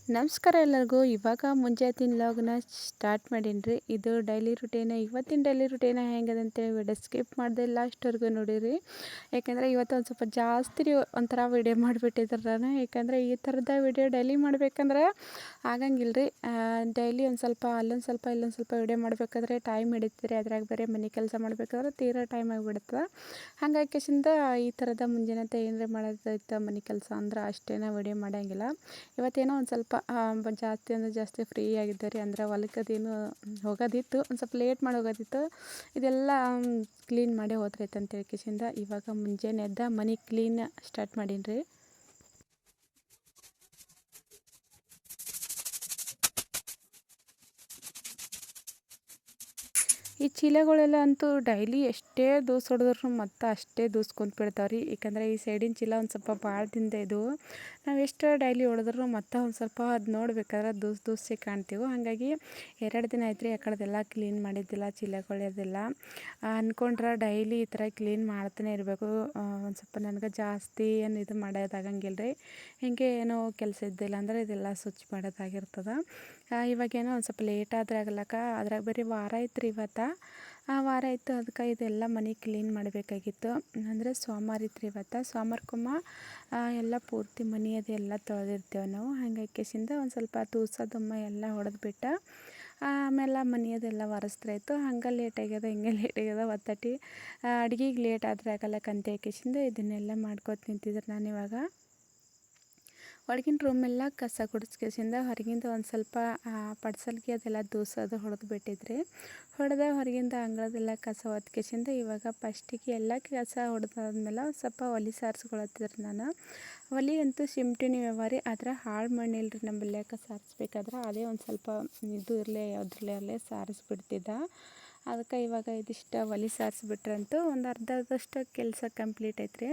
ನಮಸ್ಕಾರ ಎಲ್ಲರಿಗೂ. ಇವಾಗ ಮುಂಜಾತಿನ ಲಾಗ್ನ ಸ್ಟಾರ್ಟ್ ಮಾಡೀನಿ. ಇದು ಡೈಲಿ ರುಟೀನ್. ಇವತ್ತಿನ ಡೈಲಿ ರುಟೀನ್ ಹೆಂಗದ ಅಂತೇಳಿ ವಿಡಿಯೋ ಸ್ಕಿಪ್ ಮಾಡಿದೆ ಲಾಸ್ಟ್ವರೆಗೂ ನೋಡಿರಿ. ಯಾಕೆಂದರೆ ಇವತ್ತು ಒಂದು ಸ್ವಲ್ಪ ಜಾಸ್ತಿ ಒಂಥರ ವಿಡಿಯೋ ಮಾಡಿಬಿಟ್ಟಿದ್ರೆ ನಾನು. ಯಾಕಂದರೆ ಈ ಥರದ ವಿಡಿಯೋ ಡೈಲಿ ಮಾಡ್ಬೇಕಂದ್ರೆ ಆಗಂಗಿಲ್ಲ ರೀ. ಡೈಲಿ ಒಂದು ಸ್ವಲ್ಪ ಅಲ್ಲೊಂದು ಸ್ವಲ್ಪ ಇಲ್ಲೊಂದು ಸ್ವಲ್ಪ ವಿಡಿಯೋ ಮಾಡಬೇಕಾದ್ರೆ ಟೈಮ್ ಹಿಡಿತೀರಿ. ಅದ್ರಾಗ ಬೇರೆ ಮನೆ ಕೆಲಸ ಮಾಡಬೇಕಾದ್ರೆ ತೀರಾ ಟೈಮ್ ಆಗಿಬಿಡುತ್ತೆ. ಹಾಗಾಗಿ ಕಿಶಿಂದ ಈ ಥರದ ಮುಂಜಾನೆ ಏನಾರ ಮಾಡೋದೈತೆ ಮನೆ ಕೆಲಸ ಅಂದ್ರೆ ಅಷ್ಟೇನ ವಿಡಿಯೋ ಮಾಡೋಂಗಿಲ್ಲ. ಇವತ್ತೇನೋ ಒಂದು ಸ್ವಲ್ಪ ಜಾಸ್ತಿ ಅಂದರೆ ಜಾಸ್ತಿ ಫ್ರೀ ಆಗಿದ್ದೆ ರೀ. ಅಂದರೆ ಹೊಲಕ್ಕದೇನು ಹೋಗೋದಿತ್ತು, ಒಂದು ಸ್ವಲ್ಪ ಲೇಟ್ ಮಾಡಿ ಹೋಗೋದಿತ್ತು. ಇದೆಲ್ಲ ಕ್ಲೀನ್ ಮಾಡೇ ಹೋದ್ರೈತೆ ಅಂತೇಳಿ ಕಿಶಿಂದ ಇವಾಗ ಮುಂಜಾನೆ ಎದ್ದ ಮನೆ ಕ್ಲೀನ್ ಸ್ಟಾರ್ಟ್ ಮಾಡೀನಿ ರೀ. ಈ ಚೀಲಗಳೆಲ್ಲ ಅಂತೂ ಡೈಲಿ ಎಷ್ಟೇ ದೂಸ್ ಹೊಡೆದ್ರು ಮತ್ತು ಅಷ್ಟೇ ದೂಸ್ಕೊಂತ ಬಿಡ್ತಾವೆ ರೀ. ಏಕೆಂದರೆ ಈ ಸೈಡಿನ ಚೀಲ ಒಂದು ಸ್ವಲ್ಪ ಭಾಳ ದಿನದ ಇದು. ನಾವು ಎಷ್ಟು ಡೈಲಿ ಹೊಡೆದ್ರು ಮತ್ತು ಒಂದು ಸ್ವಲ್ಪ ಅದು ನೋಡ್ಬೇಕಾದ್ರೆ ದೂಸೇ ಕಾಣ್ತೀವಿ. ಹಾಗಾಗಿ 2 ದಿನ ಆಯ್ತು ರೀ ಆ ಕಡೆದೆಲ್ಲ ಕ್ಲೀನ್ ಮಾಡಿದ್ದಿಲ್ಲ, ಚೀಲಗಳೆಲ್ಲ ಅಂದ್ಕೊಂಡ್ರೆ ಡೈಲಿ ಈ ಥರ ಕ್ಲೀನ್ ಮಾಡ್ತಾನೆ ಇರಬೇಕು. ಒಂದು ಸ್ವಲ್ಪ ನನಗೆ ಜಾಸ್ತಿ ಏನು ಇದು ಮಾಡೋದಾಗಂಗಿಲ್ಲ ರೀ. ಹೀಗೆ ಏನೋ ಕೆಲಸ ಇದ್ದಿಲ್ಲ ಅಂದರೆ ಇದೆಲ್ಲ ಸ್ವಚ್ಛ ಮಾಡೋದಾಗಿರ್ತದೆ. ಇವಾಗೇನೋ ಒಂದು ಸ್ವಲ್ಪ ಲೇಟ್ ಆದರೆ ಆಗಲಕ್ಕ, ಅದ್ರಾಗ ಬೇರೆ ವಾರ ಐತೆ ರೀ ಇವತ್ತು. ಆ ವಾರ ಇತ್ತು, ಅದಕ್ಕೆ ಇದೆಲ್ಲ ಮನೆ ಕ್ಲೀನ್ ಮಾಡಬೇಕಾಗಿತ್ತು. ಅಂದರೆ ಸೋಮವಾರ ಇತ್ತು ರೀ ಇವತ್ತು. ಸೋಮವಾರಕ್ಕೊಮ್ಮ ಎಲ್ಲ ಪೂರ್ತಿ ಮನೆ ಅದೆಲ್ಲ ತೊಳೆದಿರ್ತೇವೆ ನಾವು. ಹಾಗಾಗಿ ಕೇಸಿಂದ ಒಂದು ಸ್ವಲ್ಪ ತೂಸೋದಮ್ಮ ಎಲ್ಲ ಹೊಡೆದ್ಬಿಟ್ಟು ಆಮೇಲೆ ಮನೆಯದೆಲ್ಲ ಒರೆಸ್ತಾಯಿತ್ತು. ಹಂಗೆ ಲೇಟ್ ಆಗ್ಯದ ಹಿಂಗೆ ಲೇಟ್ ಆಗ್ಯದ ಒತ್ತಟಿ ಅಡುಗೆಗೆ ಲೇಟ್ ಆದರೆ ಆಗಲ್ಲಕ್ಕಂತ ಕೇಸಿಂದ ಇದನ್ನೆಲ್ಲ ಮಾಡ್ಕೊತ ನಿಂತಿದ್ರೆ ನಾನು ಇವಾಗ ಒಳಗಿನ ರೂಮೆಲ್ಲ ಕಸ ಗುಡಿಸ್ಕೇಸಿಂದ ಹೊರಗಿಂದ ಒಂದು ಸ್ವಲ್ಪ ಪಡ್ಸಲ್ಗೆ ಅದೆಲ್ಲ ದೂಸೋದು ಹೊಡೆದು ಬಿಟ್ಟಿದ್ರಿ. ಹೊರಗಿಂದ ಅಂಗಳದೆಲ್ಲ ಕಸ ಹೊತ್ಕೇಸಿಂದ ಇವಾಗ ಫಸ್ಟಿಗೆ ಎಲ್ಲ ಕಸ ಹೊಡೆದಾದ್ಮೇಲೆ ಒಂದು ಸ್ವಲ್ಪ ಒಲೆ ಸಾರಿಸ್ಕೊಳತ್ತಿದ್ರಿ ನಾನು. ಒಲೆ ಅಂತೂ ಸಿಮ್ಟಿನಿ ವ್ಯವಹಾರ ಆದರೆ ಹಾಳು ಮಣ್ಣಿಲ್ಲ ರೀ ನಮ್ಮಲ್ಲಿ. ಕಸ ಸಾರಿಸ್ಬೇಕಾದ್ರೆ ಅದೇ ಒಂದು ಸ್ವಲ್ಪ ಇದು ಇರಲಿ ಯಾವುದ್ರಲ್ಲೇ ಸಾರಿಸ್ಬಿಡ್ತಿದ್ದ. ಅದಕ್ಕೆ ಇವಾಗ ಇದಿಷ್ಟು ಒಲೆ ಸಾರಿಸ್ಬಿಟ್ರಂತೂ ಒಂದು ಅರ್ಧದಷ್ಟು ಕೆಲಸ ಕಂಪ್ಲೀಟ್ ಐತ್ರಿ.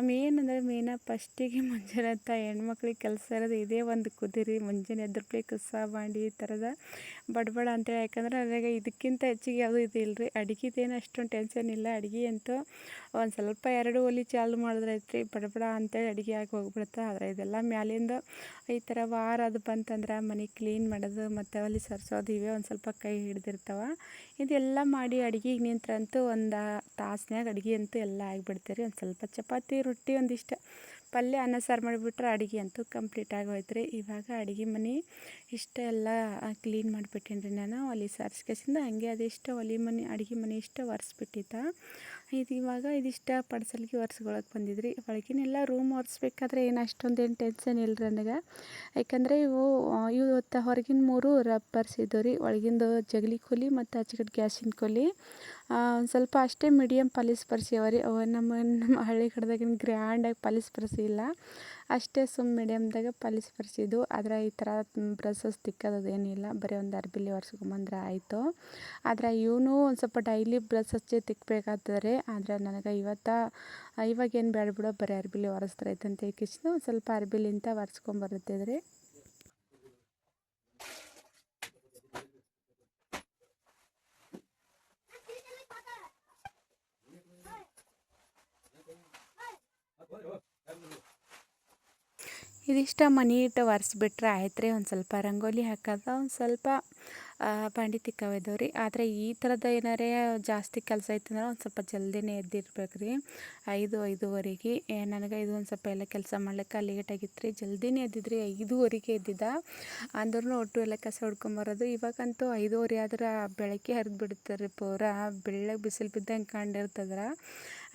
ಮೇನ ಫಸ್ಟಿಗೆ ಮುಂಜಾನೆ ಅಂತ ಹೆಣ್ಮಕ್ಳಿಗೆ ಕೆಲಸ ಇರೋದು ಇದೇ ಒಂದು ಕುದಿರಿ. ಮುಂಜಾನೆ ಎದ್ರಪ್ಲೆ ಕಸ ಮಾಡಿ ಈ ಥರದ ಬಡಬಡ ಅಂತೇಳಿ. ಯಾಕಂದ್ರೆ ಅದ್ರಾಗ ಇದಕ್ಕಿಂತ ಹೆಚ್ಚಿಗೆ ಯಾವುದೂ ಇದು ಇಲ್ಲ ರೀ. ಅಡುಗೆದೇನು ಅಷ್ಟೊಂದು ಟೆನ್ಷನ್ ಇಲ್ಲ. ಅಡುಗೆ ಅಂತೂ ಒಂದು ಸ್ವಲ್ಪ 2 ಒಲೆ ಚಾಲು ಮಾಡಿದ್ರೆ ಐತ್ರಿ ಬಡಬಡ ಅಂತೇಳಿ ಅಡುಗೆ ಆಗಿ ಹೋಗ್ಬಿಡುತ್ತೆ. ಆದರೆ ಇದೆಲ್ಲ ಮ್ಯಾಲಿಂದ ಈ ಥರ ವಾರ ಅದು ಬಂತಂದ್ರೆ ಮನೆ ಕ್ಲೀನ್ ಮಾಡೋದು ಮತ್ತು ಒಲೆ ಸಾರಿಸೋದು ಇವೇ ಒಂದು ಸ್ವಲ್ಪ ಕೈ ಹಿಡ್ದಿರ್ತಾವೆ. ಇದೆಲ್ಲ ಮಾಡಿ ಅಡುಗೆಗೆ ನಿಂತ್ರಂತೂ ಒಂದು ತಾಸ್ನ್ಯಾಗ ಅಡುಗೆ ಅಂತೂ ಎಲ್ಲ ಆಗಿಬಿಡ್ತೀರಿ. ಒಂದು ಸ್ವಲ್ಪ ಚಪಾತಿ ರೊಟ್ಟಿ ಒಂದಿಷ್ಟು ಪಲ್ಯ ಅನ್ನ ಸಾರು ಮಾಡಿಬಿಟ್ರೆ ಅಡುಗೆ ಅಂತೂ ಕಂಪ್ಲೀಟ್ ಆಗೋಯ್ತು ರೀ. ಇವಾಗ ಅಡುಗೆ ಮನೆ ಇಷ್ಟೆಲ್ಲ ಕ್ಲೀನ್ ಮಾಡಿಬಿಟ್ಟೇನಿ ರೀ ನಾನು. ಒಲೆ ಸಾರಿಸ್ಕೇಸಿಂದ ಹಾಗೆ ಅದಿಷ್ಟು ಅಡುಗೆ ಮನೆ ಇಷ್ಟು ಒರೆಸ್ಬಿಟ್ಟಿದ್ದ. ಇವಾಗ ಇದಿಷ್ಟು ಪಡ್ಸಲ್ಗೆ ಒರೆಸ್ಕೊಳಕ್ಕೆ ಬಂದಿದ್ರಿ. ಒಳಗಿನೆಲ್ಲ ರೂಮ್ ಒರೆಸ್ಬೇಕಾದ್ರೆ ಏನು ಅಷ್ಟೊಂದೇನು ಟೆನ್ಷನ್ ಇಲ್ಲ ನನಗೆ. ಯಾಕಂದರೆ ಇವತ್ತು ಹೊರಗಿನ 3 ರಬ್ಬರ್ಸ್ ಇದ್ದವು ರೀ. ಒಳಗಿಂದು ಜಗಲಿ ಕೊಲಿ ಮತ್ತು ಆಚೆಕಡೆ ಗ್ಯಾಸಿನ ಕೊಲಿ ಒಂದು ಸ್ವಲ್ಪ ಅಷ್ಟೇ ಮೀಡಿಯಮ್ ಪಾಲಿಸ್ ಬರ್ಸಿಯವ ರೀ. ನಮ್ಮ ಹಳ್ಳಿ ಕಡೆದಾಗಿನ ಗ್ರ್ಯಾಂಡಾಗಿ ಪಾಲಿಸ್ ಬರ್ಸಿಲ್ಲ, ಅಷ್ಟೇ ಮೀಡಿಯಮ್ದಾಗ ಪಾಲಿಸ್ ಬರ್ಸಿದ್ದು. ಆದರೆ ಈ ಥರ ಬ್ರಷಸ್ ತಿಕ್ಕೋದು ಏನಿಲ್ಲ, ಬರೀ ಒಂದು ಅರ್ಬಿಲಿ ಒರೆಸ್ಕೊಂಬಂದ್ರೆ ಆಯಿತು. ಆದರೆ ಇವನು ಒಂದು ಸ್ವಲ್ಪ ಡೈಲಿ ಬ್ರಷ್ ಹಚ್ಚಿ ತಿಕ್ಕಬೇಕಾಗ್ತದೆ ರೀ. ಆದರೆ ನನಗೆ ಇವಾಗೇನು ಬೇಡ ಬಿಡೋ ಬರೀ ಅರ್ಬಿಲಿ ಒರೆಸ್ತಾರೈತೆ ಅಂತ ಏಕಿಸ್ದು ಒಂದು ಸ್ವಲ್ಪ ಅರ್ಬಿಲಿಂತ ಒರೆಸ್ಕೊಂಬರುತ್ತಿದ್ರಿ. ಇದಿಷ್ಟು ಮನೆ ಇಟ್ಟು ಒರೆಸ್ಬಿಟ್ರೆ ಆಯ್ತು ರೀ. ಒಂದು ಸ್ವಲ್ಪ ರಂಗೋಲಿ ಹಾಕೋದು, ಒಂದು ಸ್ವಲ್ಪ ಬಾಂಡೆ ತಿಕ್ಕವಿದ್ದವು ರೀ. ಆದರೆ ಈ ಥರದ ಏನಾರೇ ಜಾಸ್ತಿ ಕೆಲಸ ಐತಂದ್ರೆ ಒಂದು ಸ್ವಲ್ಪ ಜಲ್ದಿನೇ ಎದ್ದಿರ್ಬೇಕು ರೀ. 5-5:30 ನನಗೆ ಇದು ಒಂದು ಸ್ವಲ್ಪ ಎಲ್ಲ ಕೆಲಸ ಮಾಡ್ಲಿಕ್ಕೆ ಲೇಟ್ ಆಗಿತ್ತು ರೀ. ಜಲ್ದಿನೇ ಎದ್ದಿದ್ರಿ. 5:30ಗೆ ಎದ್ದಿದ್ದ ಅಂದ್ರೂ ಒಟ್ಟು ಎಲ್ಲ ಕಸ ಹೊಡ್ಕೊಂಬರೋದು. ಇವಾಗಂತೂ 5:30 ಆದ್ರೆ ಬೆಳಗ್ಗೆ ಹರಿದು ಬಿಡ್ತಾರೆ ರೀ. ಪೂರಾ ಬೆಳ್ಳಗೆ ಬಿಸಿಲು ಬಿದ್ದಂಗೆ ಕಂಡಿರ್ತದ್ರೆ.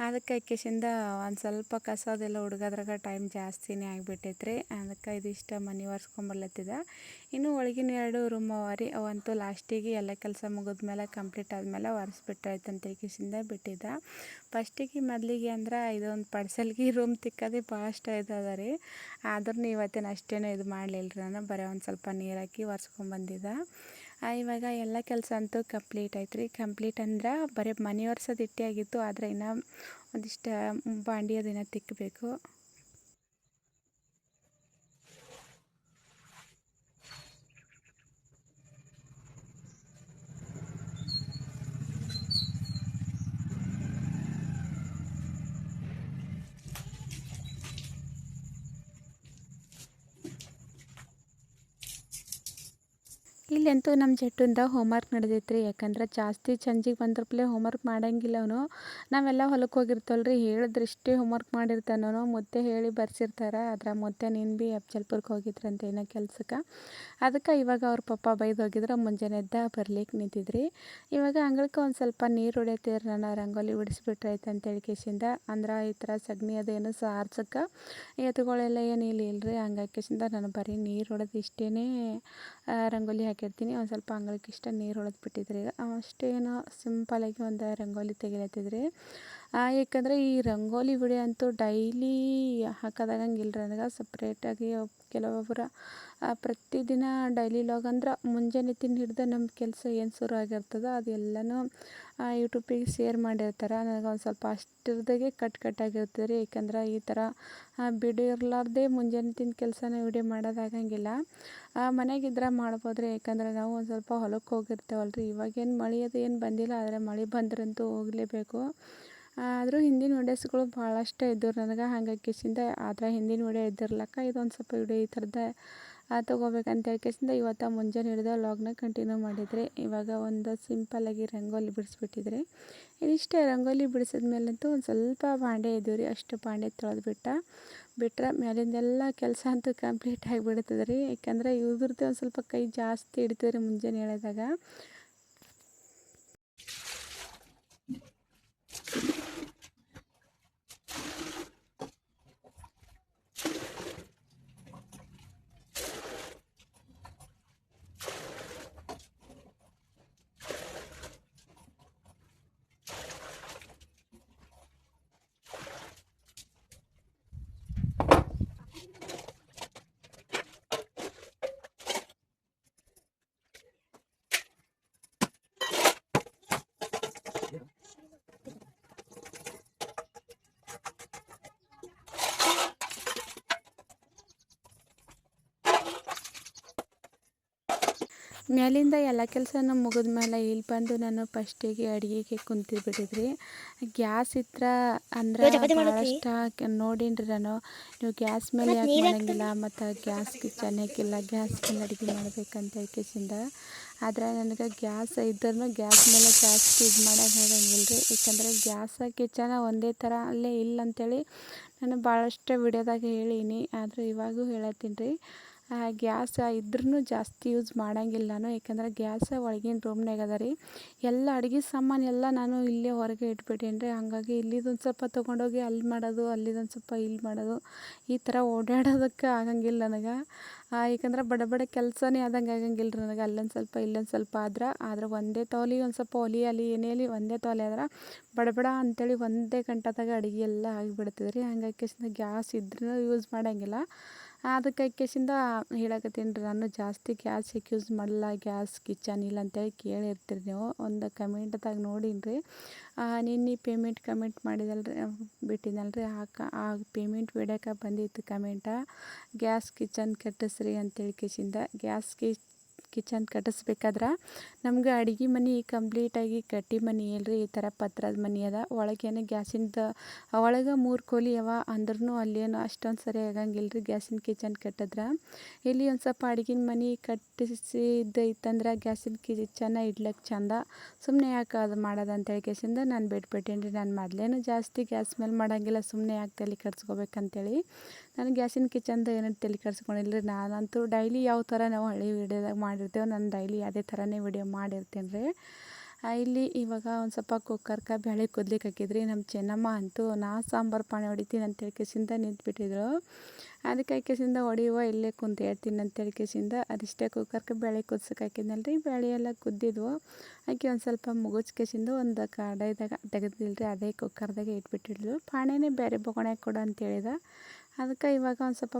ಅದಕ್ಕೆ ಕೇಸಿಂದ ಒಂದು ಸ್ವಲ್ಪ ಕಸ ಅದೆಲ್ಲ ಹುಡುಗೋದ್ರಾಗ ಟೈಮ್ ಜಾಸ್ತಿನೇ ಆಗಿಬಿಟ್ಟೈತ್ರಿ. ಅದಕ್ಕೆ ಇದಿಷ್ಟು ಮನೆ ಒರೆಸ್ಕೊಂಬರ್ಲತ್ತಿದ್ದ. ಇನ್ನು ಒಳಗಿನ 2 ರೂಮ್ ಅವ ರೀ. ಅವಂತೂ ಲಾಸ್ಟಿಗೆ ಎಲ್ಲ ಕೆಲಸ ಮುಗಿದ್ಮೇಲೆ ಕಂಪ್ಲೀಟ್ ಆದಮೇಲೆ ಒರೆಸ್ಬಿಟ್ರಾಯ್ತು ಅಂತ ಕೇಸಿಂದ ಬಿಟ್ಟಿದ್ದ. ಫಸ್ಟಿಗೆ ಮೊದಲಿಗೆ ಅಂದ್ರೆ ಇದೊಂದು ಪಡ್ಸಲ್ಗೆ ರೂಮ್ ತಿಕ್ಕೋದೇ ಭಾಳಷ್ಟು ಇದಾದ ರೀ. ಆದ್ರೂ ಇವತ್ತೇನು ಅಷ್ಟೇನೂ ಇದು ಮಾಡಲಿಲ್ಲ ರೀ ನಾನು. ಬರೀ ಒಂದು ಸ್ವಲ್ಪ ನೀರು ಹಾಕಿ ಒರೆಸ್ಕೊಂಬಂದಿದ್ದ. ಇವಾಗ ಎಲ್ಲ ಕೆಲಸ ಅಂತೂ ಕಂಪ್ಲೀಟ್ ಆಯ್ತು ರೀ. ಕಂಪ್ಲೀಟ್ ಅಂದ್ರೆ ಬರೀ ಮನೆ ಒರೆಸೋದು ಇಟ್ಟೇ ಆಗಿತ್ತು. ಆದರೆ ಇನ್ನೂ ಒಂದಿಷ್ಟು ಬಾಂಡೆ ಅದನ್ನು ತಿಕ್ಕಬೇಕು. ಇಲ್ಲಂತೂ ನಮ್ಮ ಜಟ್ಟುಂದ ಹೋಮ್ವರ್ಕ್ ನಡೆದೈತ್ರಿ. ಯಾಕಂದ್ರೆ ಜಾಸ್ತಿ ಸಂಜಿಗೆ ಬಂದ್ರಪ್ಲೆ ಹೋಮ್ವರ್ಕ್ ಮಾಡಂಗಿಲ್ಲ ಅವನು. ನಾವೆಲ್ಲ ಹೊಲಕ್ಕೆ ಹೋಗಿರ್ತವಲ್ರಿ, ಹೇಳಿದ್ರಿಷ್ಟೇ ಹೋಮ್ವರ್ಕ್ ಮಾಡಿರ್ತಾನವನು. ಮುತ್ತೆ ಹೇಳಿ ಬರ್ಸಿರ್ತಾರೆ. ಅದ್ರ ಮುತ್ತೆ ನೀನು ಭೀ ಅಫ್ಜಲ್ಪುರಕ್ಕೆ ಹೋಗಿದ್ರಂತ ಏನೋ ಕೆಲ್ಸಕ್ಕೆ. ಅದಕ್ಕೆ ಇವಾಗ ಅವ್ರ ಪಪ್ಪ ಬೈದು ಹೋಗಿದ್ರೆ ಮುಂಜಾನೆ ಎದ್ದ ಬರ್ಲಿಕ್ಕೆ ನಿಂತಿದ್ರಿ. ಇವಾಗ ಅಂಗಳಕ್ಕೆ ಒಂದು ಸ್ವಲ್ಪ ನೀರು ಹೊಡಿತಿದ್ರು. ನಾನು ರಂಗೋಲಿ ಬಿಡಿಸ್ಬಿಟ್ರೆ ಆಯ್ತು ಅಂತೇಳಿ ಕೇಸಿಂದ ಅಂದ್ರೆ ಈ ಥರ ಸಗಣಿ ಅದೇನು ಸಾರ್ಸಕ್ಕೆ ಎತ್ತುಗಳೆಲ್ಲ ಏನು ಇಲ್ರಿ. ಹಂಗಾಗಿ ಕೇಸಿಂದ ನಾನು ಬರೀ ನೀರು ಹೊಡೆದು ಇಷ್ಟೇ ರಂಗೋಲಿ ಹಾಕಿರ್ತೀನಿ. ಒಂದು ಸ್ವಲ್ಪ ಅಂಗಳಕ್ಕೆ ಇಷ್ಟ ನೀರು ಹೊಡೆದು ಬಿಟ್ಟಿದ್ರಿ. ಈಗ ಅಷ್ಟೇನೋ ಸಿಂಪಲಾಗಿ ಒಂದು ರಂಗೋಲಿ ತೆಗಿಲತ್ತಿದ್ರಿ. ಯಾಕಂದರೆ ಈ ರಂಗೋಲಿ ವಿಡಿಯೋ ಅಂತೂ ಡೈಲಿ ಹಾಕೋದಾಗಂಗಿಲ್ಲ ನನಗೆ. ಸಪ್ರೇಟಾಗಿ ಕೆಲವೊಬ್ಬರು ಪ್ರತಿದಿನ ಡೈಲಿ ಲಾಗ್ ಅಂದ್ರೆ ಮುಂಜಾನೆ ತಿಂದು ಹಿಡ್ದು ನಮ್ಮ ಕೆಲಸ ಏನು ಶುರು ಆಗಿರ್ತದೋ ಅದೆಲ್ಲನೂ ಯೂಟ್ಯೂಬಿಗೆ ಶೇರ್ ಮಾಡಿರ್ತಾರೆ. ನನಗೆ ಒಂದು ಸ್ವಲ್ಪ ಅಷ್ಟರದಾಗೆ ಕಟ್ಟಾಗಿರ್ತದೆ ರೀ. ಯಾಕಂದ್ರೆ ಈ ಥರ ಬಿಡು ಇರಲಾರ್ದೆ ಮುಂಜಾನೆ ತಿಂದು ಕೆಲಸನ ವಿಡಿಯೋ ಮಾಡೋದಾಗಂಗಿಲ್ಲ. ಮನೆಯಾಗಿದ್ರೆ ಮಾಡ್ಬೋದ್ರಿ. ಯಾಕಂದ್ರೆ ನಾವು ಒಂದು ಸ್ವಲ್ಪ ಹೊಲಕ್ಕೆ ಹೋಗಿರ್ತೇವಲ್ರಿ. ಇವಾಗೇನು ಮಳೆ ಅದು ಏನು ಬಂದಿಲ್ಲ, ಆದರೆ ಮಳೆ ಬಂದ್ರಂತೂ ಹೋಗಲೇಬೇಕು. ಆದರೂ ಹಿಂದಿನ ವೀಡಿಯೋಸ್ಗಳು ಭಾಳಷ್ಟು ಇದ್ದವು ನನಗೆ. ಹಾಗಾಗಿ ಕಿಸಿಂದ ಆದರೆ ಹಿಂದಿನ ವೀಡಿಯೋ ಇದ್ದಿರ್ಲಕ್ಕ ಇದೊಂದು ಸ್ವಲ್ಪ ವೀಡಿಯೋ ಈ ಥರದ್ದು ತೊಗೋಬೇಕಂತ ಹೇಳ್ಕೇಸಿಂದ ಇವತ್ತು ಮುಂಜಾನೆ ಹಿಡಿದು ಲಾಗ್ನ ಕಂಟಿನ್ಯೂ ಮಾಡಿದರೆ. ಇವಾಗ ಒಂದು ಸಿಂಪಲ್ಲಾಗಿ ರಂಗೋಲಿ ಬಿಡಿಸ್ಬಿಟ್ಟಿದ್ರೆ ಇದಿಷ್ಟೇ. ರಂಗೋಲಿ ಬಿಡಿಸಿದ್ಮೇಲಂತೂ ಒಂದು ಸ್ವಲ್ಪ ಬಾಂಡೆ ಇದ್ದವು ರೀ. ಅಷ್ಟು ಬಾಂಡೆ ತೊಳೆದು ಬಿಟ್ಟರೆ ಮೇಲಿಂದೆಲ್ಲ ಕೆಲಸ ಅಂತೂ ಕಂಪ್ಲೀಟ್ ಆಗಿಬಿಡ್ತದೆ ರೀ. ಯಾಕಂದರೆ ಇವ್ರದ್ದು ಒಂದು ಸ್ವಲ್ಪ ಕೈ ಜಾಸ್ತಿ ಹಿಡಿತದೆ ರೀ ಮುಂಜಾನೆ ಹೇಳಿದಾಗ. ಮೇಲಿಂದ ಎಲ್ಲ ಕೆಲಸನೂ ಮುಗಿದ್ಮೇಲೆ ಇಲ್ಲಿ ಬಂದು ನಾನು ಫಸ್ಟಿಗೆ ಅಡುಗೆಗೆ ಕುಂತಿಬಿಟ್ಟಿದ್ರಿ. ಗ್ಯಾಸ್ ಇತ್ರ ಅಂದ್ರೆ ಭಾಳಷ್ಟು ನೋಡೀನಿ ನಾನು. ನೀವು ಗ್ಯಾಸ್ ಮೇಲೆ ಯಾಕೆ ಮಾಡೋಂಗಿಲ್ಲ ಮತ್ತು ಗ್ಯಾಸ್ ಕಿಚನ್ ಯಾಕಿಲ್ಲ, ಗ್ಯಾಸ್ ಮೇಲೆ ಅಡುಗೆ ಮಾಡ್ಬೇಕಂತ ಹೇಳ್ಕೇಸಿಂದ. ಆದರೆ ನನಗೆ ಗ್ಯಾಸ್ ಇದ್ರೂ ಗ್ಯಾಸ್ ಮೇಲೆ ಜಾಸ್ತಿ ಇದು ಮಾಡೋಕೆ ಆಗಂಗಿಲ್ಲ ರೀ. ಯಾಕಂದರೆ ಗ್ಯಾಸ್ ಕಿಚನ ಒಂದೇ ಥರ ಅಲ್ಲೇ ಇಲ್ಲ ಅಂಥೇಳಿ ನಾನು ಭಾಳಷ್ಟು ವಿಡಿಯೋದಾಗ ಹೇಳೀನಿ. ಆದರೂ ಇವಾಗೂ ಹೇಳತ್ತೀನಿ ರೀ. ಗ್ಯಾಸ್ ಇದ್ರೂ ಜಾಸ್ತಿ ಯೂಸ್ ಮಾಡೋಂಗಿಲ್ಲ ನಾನು. ಯಾಕಂದ್ರೆ ಗ್ಯಾಸ್ ಒಳಗಿನ ರೂಮ್ನಾಗ ಅದ ರೀ. ಎಲ್ಲ ಅಡುಗೆ ಸಾಮಾನು ಎಲ್ಲ ನಾನು ಇಲ್ಲೇ ಹೊರಗೆ ಇಟ್ಬಿಟ್ಟೇನಿ ರೀ. ಹಾಗಾಗಿ ಇಲ್ಲಿದೊಂದು ಸ್ವಲ್ಪ ತೊಗೊಂಡೋಗಿ ಅಲ್ಲಿ ಮಾಡೋದು, ಅಲ್ಲಿದೊಂದು ಸ್ವಲ್ಪ ಇಲ್ಲಿ ಮಾಡೋದು, ಈ ಥರ ಓಡಾಡೋದಕ್ಕೆ ಆಗಂಗಿಲ್ಲ ನನಗೆ. ಯಾಕಂದ್ರೆ ಬಡ ಕೆಲಸನೇ ಆದಂಗೆ ಆಗಂಗಿಲ್ಲ ರೀ ನನಗೆ. ಅಲ್ಲೊಂದು ಸ್ವಲ್ಪ ಇಲ್ಲೊಂದು ಸ್ವಲ್ಪ ಆದ್ರೆ ಒಂದೇ ತವಲಿ ಒಂದು ಸ್ವಲ್ಪ ಒಲಿ ಅಲ್ಲಿ ಏನೇ ಅಲ್ಲಿ ಒಂದೇ ತವಲಿ ಆದ್ರೆ ಬಡ ಅಂಥೇಳಿ ಒಂದೇ ಗಂಟೆದಾಗ ಅಡುಗೆ ಎಲ್ಲ ಆಗಿಬಿಡ್ತದೆ ರೀ. ಹಂಗಾಗಿ ಗ್ಯಾಸ್ ಇದ್ರೂ ಯೂಸ್ ಮಾಡೋಂಗಿಲ್ಲ. ಅದಕ್ಕೆ ಕೇಸಿಂದ ಹೇಳಕತ್ತೀನಿ ರೀ. ನಾನು ಜಾಸ್ತಿ ಗ್ಯಾಸ್ ಯಾಕೆ ಯೂಸ್ ಮಾಡಲ್ಲ, ಗ್ಯಾಸ್ ಕಿಚನ್ ಇಲ್ಲ ಅಂತೇಳಿ ಕೇಳಿರ್ತೀರಿ ನೀವು. ಒಂದು ಕಮೆಂಟ್ದಾಗ ನೋಡೀನಿ ರೀ. ನಿನ್ನೆ ಪೇಮೆಂಟ್ ಕಮೆಂಟ್ ಮಾಡಿದಲ್ರಿ ಬಿಟ್ಟಿದ್ದಲ್ರಿ, ಆ ಪೇಮೆಂಟ್ ವಿಡಿಯೋಕ್ಕೆ ಬಂದಿತ್ತು ಕಮೆಂಟ, ಗ್ಯಾಸ್ ಕಿಚನ್ ಕಟ್ಟಿಸ್ರಿ ಅಂತೇಳಿ ಕೇಸಿಂದ. ಗ್ಯಾಸ್ ಕಿಚನ್ ಕಟ್ಟಿಸ್ಬೇಕಾದ್ರೆ ನಮ್ಗೆ ಅಡುಗೆ ಮನೆ ಕಂಪ್ಲೀಟಾಗಿ ಕಟ್ಟಿ ಮನೆ ಇಲ್ರಿ. ಈ ಥರ ಪತ್ರದ ಮನೆ ಅದ. ಒಳಗೇನು ಗ್ಯಾಸಿಂದ ಒಳಗೆ 3 ಕೋಲಿ ಅವ. ಅಂದ್ರೂ ಅಲ್ಲೇನು ಅಷ್ಟೊಂದು ಸರಿ ಆಗಂಗಿಲ್ಲ ರೀ ಗ್ಯಾಸಿನ ಕಿಚನ್ ಕಟ್ಟಿದ್ರೆ. ಇಲ್ಲಿ ಒಂದು ಸ್ವಲ್ಪ ಅಡುಗಿನ ಮನೆ ಕಟ್ಟಿಸಿದ್ದೈತಂದ್ರೆ ಗ್ಯಾಸಿನ ಕಿಚನ ಇಡ್ಲಿಕ್ಕೆ ಚಂದ. ಸುಮ್ಮನೆ ಯಾಕೆ ಅದು ಮಾಡೋದು ಅಂತ ಹೇಳ್ಕೇಸಿಂದ ನಾನು ಬಿಟ್ಬಿಟ್ಟೇನಿ ರೀ. ನಾನು ಮೊದಲೇನು ಜಾಸ್ತಿ ಗ್ಯಾಸ್ ಮೇಲೆ ಮಾಡೋಂಗಿಲ್ಲ, ಸುಮ್ಮನೆ ಯಾಕೆ ತಲೆ ಕೆಡ್ಸ್ಕೊಬೇಕಂತೇಳಿ ನಾನು ಗ್ಯಾಸಿನ ಕಿಚನ್ದು ಏನೂ ತಲೆ ಕೆಡ್ಸ್ಕೊಂಡಿಲ್ಲ ರೀ. ನಾನಂತೂ ಡೈಲಿ ಯಾವ ಥರ ನಾವು ಹಳೆ ವೀಡಿಯೋದಾಗ ಮಾಡಿರ್ತೇವೆ ನಾನು ಡೈಲಿ ಅದೇ ಥರನೇ ವಿಡಿಯೋ ಮಾಡಿರ್ತೀನಿ ರೀ. ಇಲ್ಲಿ ಇವಾಗ ಒಂದು ಸ್ವಲ್ಪ ಕುಕ್ಕರ್ಗೆ ಬೇಳೆ ಕುದ್ಲಿಕ್ಕೆ ಹಾಕಿದ್ರಿ. ನಮ್ಮ ಚೆನ್ನಮ್ಮ ಅಂತೂ ನಾ ಸಾಂಬಾರು ಪಾಣಿ ಹೊಡಿತೀನಿ ಅಂತ ಹೇಳ್ಕೇಸಿಂದ ನಿಂತ್ಬಿಟ್ಟಿದ್ರು. ಅದಕ್ಕೆ ಕೇಸಿಂದ ಹೊಡಿಯುವ ಇಲ್ಲೇ ಕುಂತು ಹೇಳ್ತೀನಿ ಅಂತ ಹೇಳ್ಕೇಸಿಂದ ಅದಿಷ್ಟೇ ಕುಕ್ಕರ್ಗೆ ಬೇಳೆ ಕುದ್ಸಕ್ಕೆ ಹಾಕಿದ್ನಲ್ರಿ. ಬೇಳೆ ಎಲ್ಲ ಕುದ್ದಿದ್ವು. ಹಾಕಿ ಒಂದು ಸ್ವಲ್ಪ ಮುಗಿಸ್ಕೇಸಿಂದ ಒಂದು ಕಡಾಯಿದಾಗ ತೆಗೆದಿಲ್ರಿ, ಅದೇ ಕುಕ್ಕರ್ದಾಗೆ ಇಟ್ಬಿಟ್ಟಿದ್ಲು. ಪಾಣಿನೇ ಬೇರೆ ಬೊಗಣೆ ಕೊಡು ಅಂತ ಹೇಳಿದ. ಅದಕ್ಕೆ ಇವಾಗ ಒಂದು ಸ್ವಲ್ಪ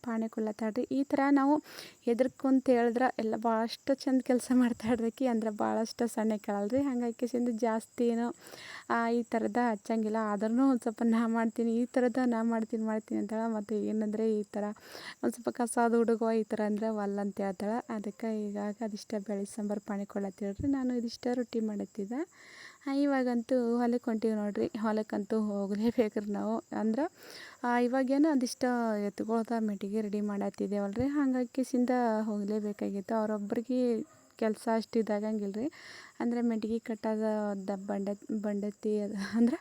ಪಾಣೆ ಕೊಡ್ಲತ್ತಾಳ್ರಿ. ಈ ಥರ ನಾವು ಕುಂತು ಹೇಳಿದ್ರೆ ಎಲ್ಲ ಭಾಳಷ್ಟು ಚಂದ ಕೆಲಸ ಮಾಡ್ತಾಳ್ರಿ. ಅಂದ್ರೆ ಭಾಳಷ್ಟು ಸಣ್ಣ ಕೇಳಲ್ರಿ. ಹಂಗಾಗಿ ಕೇಸಿಂದ ಜಾಸ್ತಿ ಏನೋ ಈ ಥರದ ಹಚ್ಚಂಗಿಲ್ಲ. ಆದ್ರೂ ಒಂದು ಸ್ವಲ್ಪ ನಾ ಮಾಡ್ತೀನಿ, ಈ ಥರದ ನಾ ಮಾಡ್ತೀನಿ ಅಂತಾಳೆ. ಮತ್ತು ಏನಂದರೆ ಈ ಥರ ಒಂದು ಸ್ವಲ್ಪ ಕಸದ ಹುಡುಗವ ಈ ಥರ ಅಂದರೆ ಒಲ್ಲ ಅಂತ ಹೇಳ್ತಾಳೆ. ಅದಕ್ಕೆ ಈಗ ಅದಿಷ್ಟ ಬೇಳೆ ಸಾಂಬಾರು ಪಾಣಿ ಕೊಡ್ಲತ್ತೀಳ್ರಿ. ನಾನು ಇದಿಷ್ಟ ರೊಟ್ಟಿ ಮಾಡತ್ತಿದ್ದೆ. ಇವಾಗಂತೂ ಹೊಲಕ್ಕೆ ಹೊಂಟೀವಿ ನೋಡ್ರಿ. ಹೊಲಕ್ಕಂತೂ ಹೋಗಲೇಬೇಕ್ರಿ ನಾವು. ಅಂದ್ರೆ ಇವಾಗೇನೋ ಒಂದಿಷ್ಟು ಎತ್ಕೊಳ್ತಾ ಮೆಟ್ಟಿಗೆ ರೆಡಿ ಮಾಡತ್ತಿದ್ದೇವಲ್ರಿ, ಹಾಗಾಗಿ ಕಿಸಿಂದ ಹೋಗಲೇಬೇಕಾಗಿತ್ತು. ಅವರೊಬ್ಬರಿಗೆ ಕೆಲಸ ಅಷ್ಟು ಇದಾಗಂಗಿಲ್ಲ ರೀ. ಅಂದರೆ ಮೆಟ್ಗೆ ಕಟ್ಟೋದು ಬಂಡತ್ತಿ ಅದು ಅಂದ್ರೆ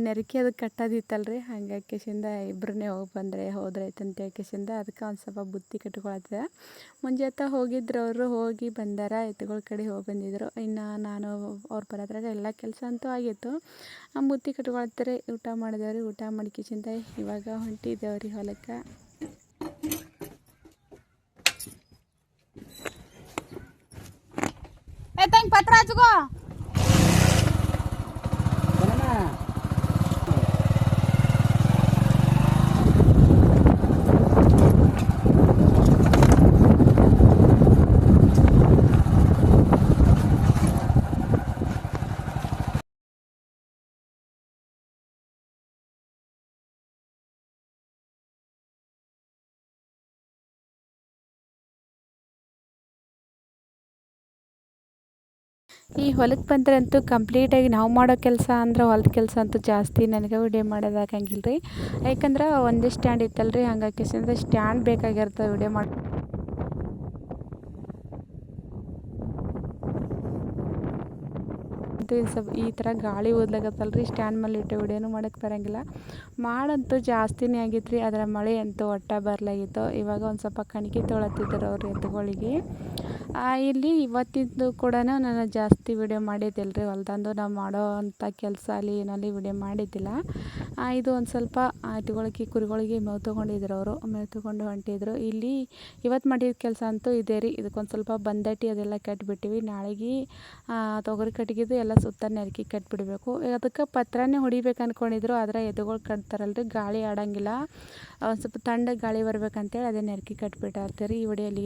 ನೆರಕೆ ಅದು ಕಟ್ಟೋದಿತ್ತಲ್ರಿ, ಹಾಗಾಗಿ ಕಿಸಿಂದ ಇಬ್ಬರನ್ನೇ ಹೋದ್ರಾಯ್ತು ಅಂತ ಕಿಸಿಂದ ಅದಕ್ಕೆ ಒಂದು ಸ್ವಲ್ಪ ಬುತ್ತಿ ಕಟ್ಕೊಳತ್ತಿದೆ. ಮುಂಜಾನೆ ಹೋಗಿದ್ರು ಅವರು, ಹೋಗಿ ಬಂದಾರ, ಎತ್ತುಗಳ ಕಡೆ ಹೋಗಿ ಬಂದಿದ್ರು. ಇನ್ನು ನಾನು ಅವ್ರು ಬರೋದ್ರಾಗ ಎಲ್ಲ ಕೆಲಸ ಅಂತೂ ಆಗಿತ್ತು. ಬುತ್ತಿ ಕಟ್ಕೊಳತ್ತಾರೆ, ಊಟ ಮಾಡಿದೇವ್ರಿ. ಊಟ ಮಾಡಿ ಕಿಸಿಂದ ಇವಾಗ ಹೊಂಟಿದ್ದೇವ್ರಿ ಹೊಲಕ್ಕೆ. ಪತ್ರ ಹಚ್ಕೋ. ಈ ಹೊಲಕ್ಕೆ ಬಂದರೆ ಅಂತೂ ಕಂಪ್ಲೀಟಾಗಿ ನಾವು ಮಾಡೋ ಕೆಲಸ ಅಂದ್ರೆ ಹೊಲದ ಕೆಲಸ ಅಂತೂ ಜಾಸ್ತಿ ನನಗೆ ವಿಡಿಯೋ ಮಾಡೋದಾಗಂಗಿಲ್ಲ ರೀ. ಯಾಕಂದ್ರೆ ಒಂದೇ ಸ್ಟ್ಯಾಂಡ್ ಇತ್ತಲ್ರಿ, ಹಂಗಾಗಿ ಕಿಸಿಂದ ಸ್ಟ್ಯಾಂಡ್ ಬೇಕಾಗಿರ್ತದೆ ವಿಡಿಯೋ ಮಾಡಿ. ಸ್ವಲ್ಪ ಈ ಥರ ಗಾಳಿ ಓದ್ಲಾಗತ್ತಲ್ರಿ, ಸ್ಟ್ಯಾಂಡ್ ಮೇಲೆ ಇಟ್ಟು ವಿಡಿಯೋನು ಮಾಡೋಕ್ಕೆ ಬರೋಂಗಿಲ್ಲ. ಮಾಡಂತೂ ಜಾಸ್ತಿನೇ ಆಗಿತ್ತು ರೀ, ಅದರ ಮಳೆ ಅಂತೂ ಒಟ್ಟ ಬರಲಾಗಿತ್ತು. ಇವಾಗ ಒಂದು ಸ್ವಲ್ಪ ಕಣ್ಕಿ ತೊಳತ್ತಿದ್ರು ಅವ್ರು ಎತ್ತುಗಳಿಗೆ. ಇಲ್ಲಿ ಇವತ್ತಿದ್ದು ಕೂಡ ನಾನು ಜಾಸ್ತಿ ವಿಡಿಯೋ ಮಾಡಿದ್ದಿಲ್ಲ ರೀ. ಹೊಲ್ದಂದು ನಾವು ಮಾಡೋ ಅಂಥ ಕೆಲಸ ಅಲ್ಲಿ ಏನಲ್ಲಿ ವಿಡಿಯೋ ಮಾಡಿದ್ದಿಲ್ಲ. ಇದು ಒಂದು ಸ್ವಲ್ಪ ಎತ್ತುಗಳಿಗೆ ಕುರಿಗಳಿಗೆ ಮೇವು ತೊಗೊಂಡಿದ್ರು ಅವರು, ಮೇವು ತೊಗೊಂಡು ಹೊಂಟಿದ್ರು. ಇಲ್ಲಿ ಇವತ್ತು ಮಾಡಿದ ಕೆಲಸ ಅಂತೂ ಇದೆ ರೀ. ಇದಕ್ಕೊಂದು ಸ್ವಲ್ಪ ಬಂದಟಿ ಅದೆಲ್ಲ ಕಟ್ಟಿಬಿಟ್ಟಿವಿ. ನಾಳೆಗೆ ತೊಗರಿ ಕಟ್ಟಿಗಿದ್ದು ಎಲ್ಲ ಸುತ್ತ ನೆರಕಿ ಕಟ್ಟಿಬಿಡ್ಬೇಕು. ಅದಕ್ಕೆ ಪತ್ರನೇ ಹೊಡಿಬೇಕು ಅಂದ್ಕೊಂಡಿದ್ರು, ಆದರೆ ಎತ್ತುಗಳು ಕಟ್ತಾರಲ್ರಿ, ಗಾಳಿ ಆಡೋಂಗಿಲ್ಲ. ಒಂದು ಸ್ವಲ್ಪ ತಣ್ಣಗೆ ಗಾಳಿ ಬರ್ಬೇಕಂತೇಳಿ ಅದೇ ನೆರಕಿ ಕಟ್ಟಿಬಿಟ್ಟಾರ್ತೀರಿ. ಈ ವಿಡಿಯೋಲಿ